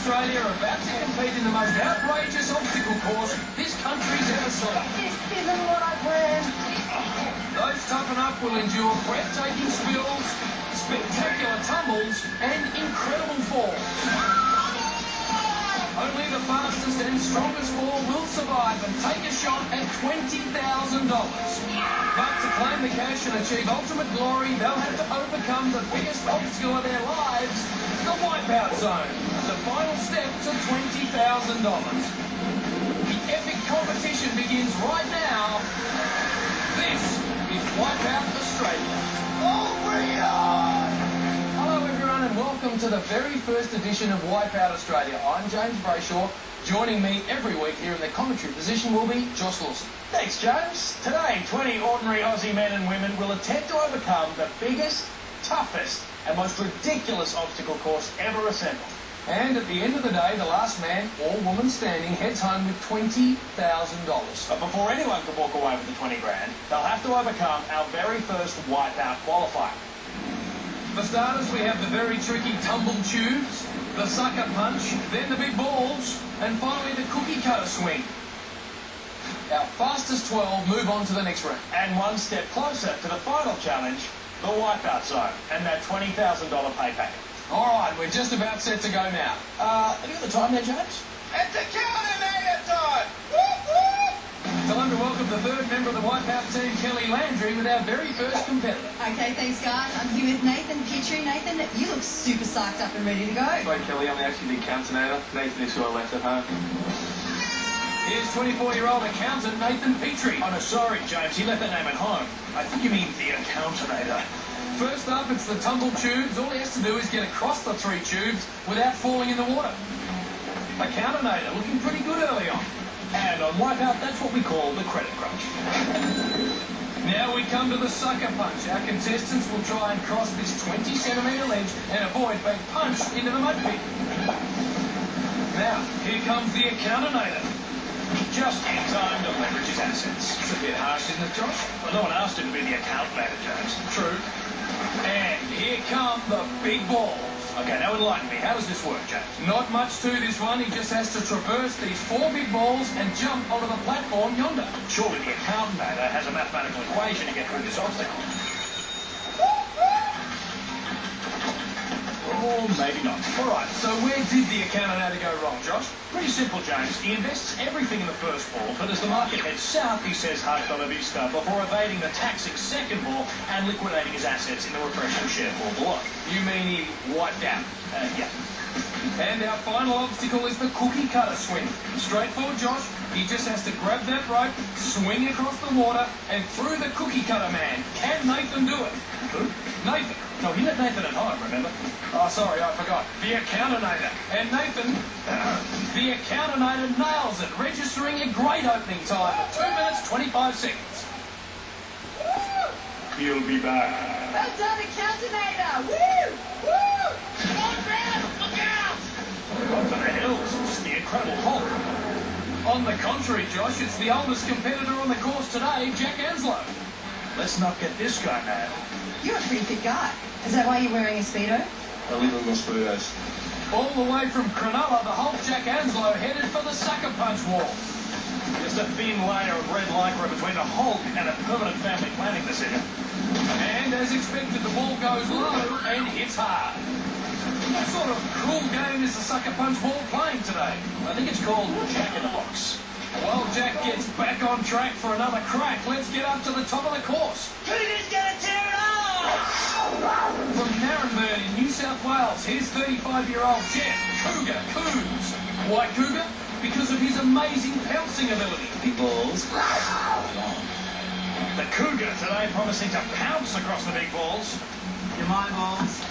Australia are about to compete in the most outrageous obstacle course this country's ever seen. This isn't what I planned. Those toughen up will endure breathtaking spills, spectacular tumbles, and incredible falls. Only the fastest and strongest fall will survive and take a shot at $20,000. But to claim the cash and achieve ultimate glory, they'll have to overcome the biggest obstacle of their lives, the wipeout zone, the final step to $20,000. The epic competition begins right now. This is Wipeout Australia. Oh, bring it on! Hello everyone and welcome to the very first edition of Wipeout Australia. I'm James Brayshaw. Joining me every week here in the commentary position will be Josh Lawson. Thanks, James. Today, 20 ordinary Aussie men and women will attempt to overcome the biggest, toughest and most ridiculous obstacle course ever assembled. And at the end of the day, the last man or woman standing heads home with $20,000. But before anyone can walk away with the 20 grand, they'll have to overcome our very first wipeout qualifier. For starters, we have the very tricky tumble tubes, the sucker punch, then the big balls, and finally the cookie cutter swing. Our fastest 12 move on to the next round. And one step closer to the final challenge, the wipeout zone, and that $20,000 pay packet. All right, we're just about set to go now. Have you got the time there, James? It's a counter time! Whoop, whoop! Time to welcome the third member of the Wipeout team, Kelly Landry, with our very first competitor. Okay, thanks guys. I'm here with Nathan Petrie. Nathan, you look super psyched up and ready to go. Hi Kelly, I'm actually the accountant. Nathan is who I left at home. Here's 24-year-old accountant Nathan Petrie. Oh, no, sorry, James. He left that name at home. I think you mean the accountinator. First up, it's the tumble tubes. All he has to do is get across the 3 tubes without falling in the water. Accountinator looking pretty good early on. And on wipeout, that's what we call the credit crunch. Now we come to the sucker punch. Our contestants will try and cross this 20-centimetre ledge and avoid being punched into the mud pit. Now, here comes the accountinator. Just in time to leverage his assets. It's a bit harsh, isn't it, Josh? Well, no one asked him to be the accountinator, James. True. And here come the big balls. Okay, now enlighten me. How does this work, James? Not much to this one. He just has to traverse these 4 big balls and jump onto the platform yonder. Surely the accountinator has a mathematical equation to get through this obstacle. Or maybe not. All right, so where did the accountinator go wrong, Josh? Pretty simple, James. He invests everything in the first ball, but as the market heads south, he says hasta la vista before evading the taxing second ball and liquidating his assets in the refreshing share ball below. You mean he wiped out? Yeah. And our final obstacle is the cookie cutter swing. Straightforward, Josh. He just has to grab that rope, swing across the water, and through the cookie cutter man. Can Nathan do it? Who? Nathan. No, he let Nathan at home, remember? Oh, sorry, I forgot. The accountinator. And Nathan, the accountinator nails it, registering a great opening time of 2 minutes, 25 seconds. He'll be back. Well done, accountinator! Woo! Woo! Look out! Run for the hills. It's the Incredible Hulk. On the contrary, Josh, it's the oldest competitor on the course today, Jack Anslow. Let's not get this guy mad. You're a pretty fit guy. Is that why you're wearing a Speedo? I live in my Speedos. All the way from Cronulla, the Hulk Jack Anslow headed for the sucker punch wall. Just a thin layer of red lycra between a Hulk and a permanent family planning decision. And as expected, the ball goes low and hits hard. What sort of cool game is the sucker punch ball playing today? I think it's called Jack in the Box. Well, Jack gets back on track for another crack. Let's get up to the top of the course. Cougar's gonna tear it off! From Narrabeen in New South Wales, here's 35-year-old Jeff Cougar Coons. Why Cougar? Because of his amazing pouncing ability. Big balls. The Cougar today promising to pounce across the big balls. You're my balls.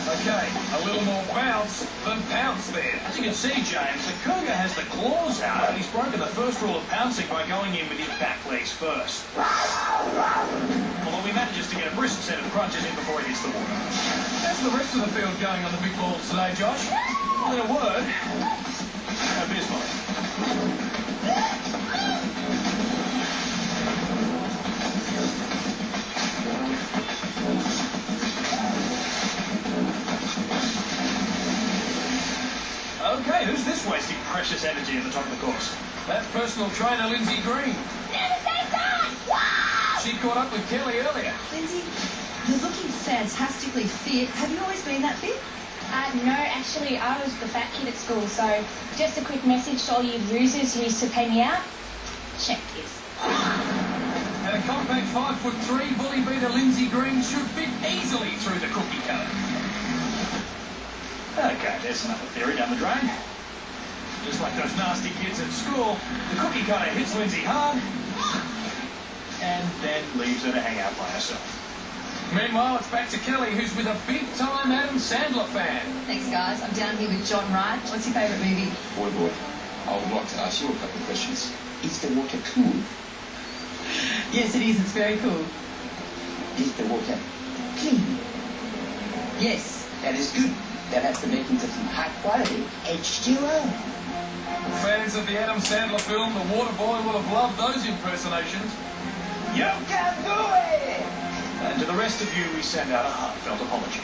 Okay, a little more bounce than pounce there. As you can see, James, the Cougar has the claws out, and he's broken the first rule of pouncing by going in with his back legs first. Although he manages to get a brisk set of crunches in before he hits the water. How's the rest of the field going on the big balls today, Josh? Well, in a word, abysmal. precious energy at the top of the course. That's personal trainer Lindsay Green. She caught up with Kelly earlier. Lindsay, you're looking fantastically fit. Have you always been that fit? No, actually, I was the fat kid at school, so just a quick message to all you losers who used to pay me out. Check this. And a compact 5'3" bully beater Lindsay Green should fit easily through the cookie cutter. Okay, there's another theory down the drain. Just like those nasty kids at school, the cookie cutter hits Lindsay hard and then leaves her to hang out by herself. Meanwhile, it's back to Kelly, who's with a big-time Adam Sandler fan. Thanks, guys. I'm down here with John Wright. What's your favourite movie? Boy, I would like to ask you a couple of questions. Is the water cool? Yes, it is. It's very cool. Is the water clean? Yes. That is good. That has the makings of some high-quality H2O. Fans of the Adam Sandler film, The Waterboy, will have loved those impersonations. You can do it! And to the rest of you, we send out a heartfelt apology.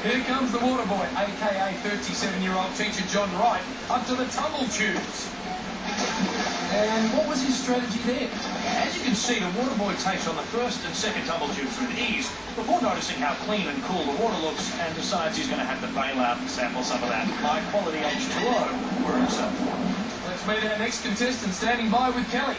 Here comes the Waterboy, a.k.a. 37-year-old teacher John Wright, up to the tumble tubes. And what was his strategy there? As you can see, the Waterboy takes on the first and second tumble tubes with ease before noticing how clean and cool the water looks and decides he's going to have to bail out and sample some of that high-quality H2O for himself. Let's meet our next contestant standing by with Kelly.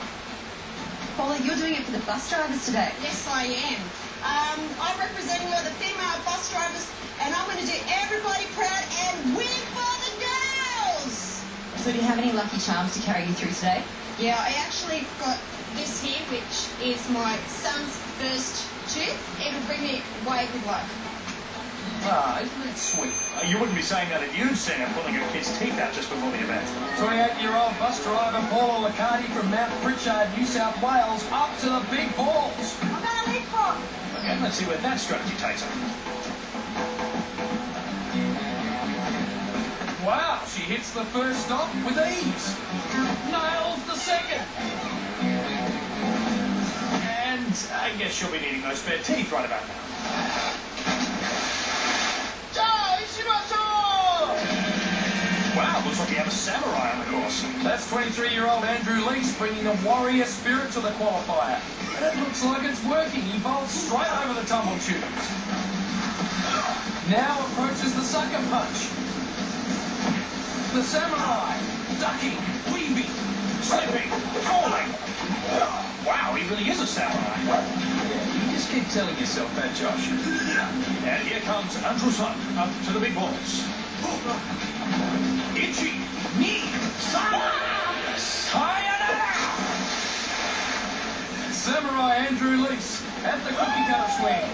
Paula, you're doing it for the bus drivers today. Yes, I am. I'm representing all the female bus drivers, and I'm going to do everybody proud and win for the girls. So do you have any lucky charms to carry you through today? Yeah, I actually got this here, which is my son's first tooth. It'll bring me way good luck. Ah, isn't that sweet? You wouldn't be saying that if you'd seen her pulling her kid's teeth out just before the event. 28-year-old bus driver Paula Lacardi from Mount Pritchard, New South Wales, up to the big balls. I'm going to leap hop. Okay, let's see where that strategy takes her. Wow, she hits the first stop with ease. Nails the second. And I guess she'll be needing those spare teeth right about now. Wow, looks like you have a samurai on the course. That's 23-year-old Andrew Lease bringing a warrior spirit to the qualifier. And it looks like it's working. He bowls straight over the tumble tubes. Now approaches the sucker punch. The samurai, ducking, weaving, Slipping, falling. Wow, he really is a samurai. You just keep telling yourself that, Josh. And here comes Andrew-san up to the big balls. Itchy, knee, sayonara! Samurai Andrew Lease at the cookie cutter swing.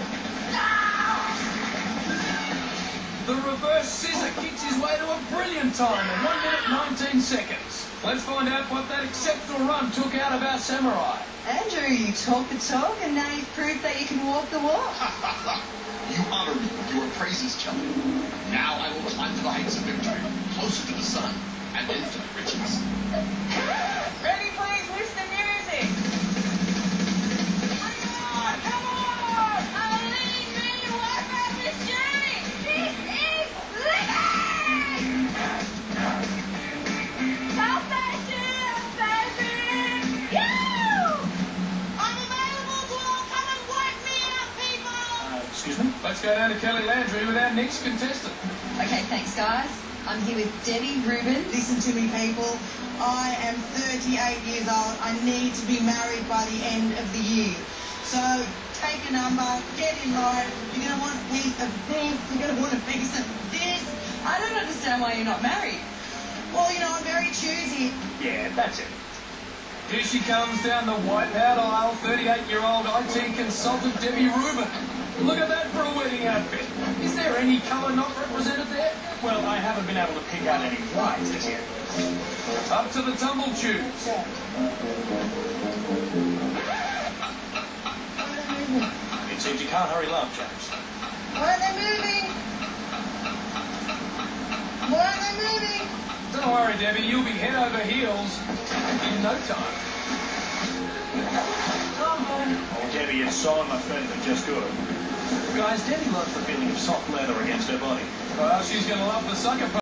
The reverse scissor kicks his way to a brilliant time in 1 minute 19 seconds. Let's find out what that exceptional run took out of our samurai. Andrew, you talk the talk and now you've proved that you can walk the walk. You honor me with your praises, Kelly. Now I will climb to the heights of victory, closer to the sun and infinite riches. Ready, please? Where's the music? Come on! I need me to walk out this journey! This is living! Salvation, baby! I'm available to all. Come and work me out, people! Excuse me? Let's go down to Kelly Landry with our next contestant. Okay, thanks, guys. I'm here with Debbie Rubin. Listen to me, people. I am 38 years old. I need to be married by the end of the year. So take a number, get in line. You're going to want a piece of this. You're going to want a piece of this. I don't understand why you're not married. Well, you know, I'm very choosy. Yeah, that's it. Here she comes down the wipeout aisle, 38-year-old IT consultant Debbie Rubin. Look at that for a wedding outfit. Is there any colour not represented there? Well, I haven't been able to pick out any white as yet. Up to the tumble tubes. It seems you can't hurry love, James. Why are they moving? Why are they moving? Don't worry, Debbie, you'll be head over heels in no time. Oh, Debbie, it's so much better than just good. Guys, Debbie loves the feeling of soft leather against her body. Well, she's going to love the sucker punch.